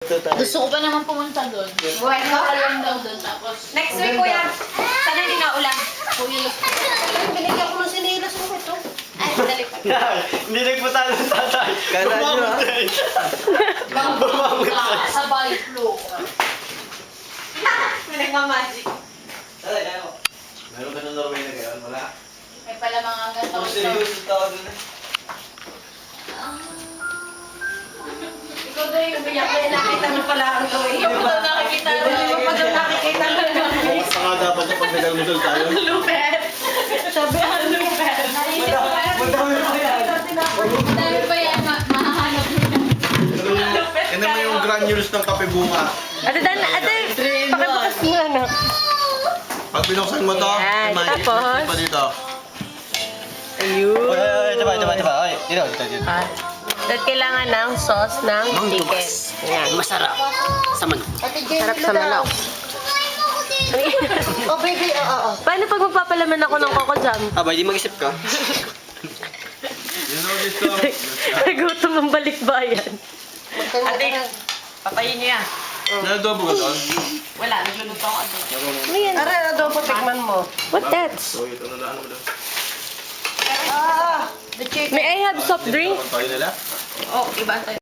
Gusto ko pa naman pumunta doon. Buhay ko. Lang daw doon tapos. Next week, kuya. Sana hindi na ulan. Kuya, Binigyan ko ng sinilas mo ito. Ay, dali pa. Hindi nagpunta ng tatay. Kala nyo ah. bangga sabay flow. Nagmamagic. Meron ka ng Norway na gayon? Wala? May pala mga ganito. Kung seryoso tao dun eh. Ikaw daw yung umiyak. Kaya nakita mo pala ang gawin. Hindi mo daw nakikita Hindi mo pa daw nakikita mo. Saka dapat na pag nagagusol tayo. Lupet. Sabi ang lupet. Naisip ko pa. Dami pa yan. Mahahanap mo yan. Yan naman yung granules ng kape bunga. Ate Dan, ate, pakibukas mo ano. Pag binuksan mo to, Yan, magic tapos? pa dito. Ayun. Diba? Ay, dito. Ah, at kailangan ng sauce ng chicken. Yan. Masarap. Sa manok. Sarap sa manok. Oh, baby, oo. Paano pag magpapalaman ako ng Coco Jam? Aba, hindi mag-isip ka. You know this song? Nagutom ang balikbayan. Ate, patayin niyo yan. Naladobo ka doon? Wala, nagluluto ako ano. Ano yan? Aray, adobo, tikman mo. What that's? So, ito na mo doon. The chicken. May I have soft drink? Tayo nila? Oh, iba tayo.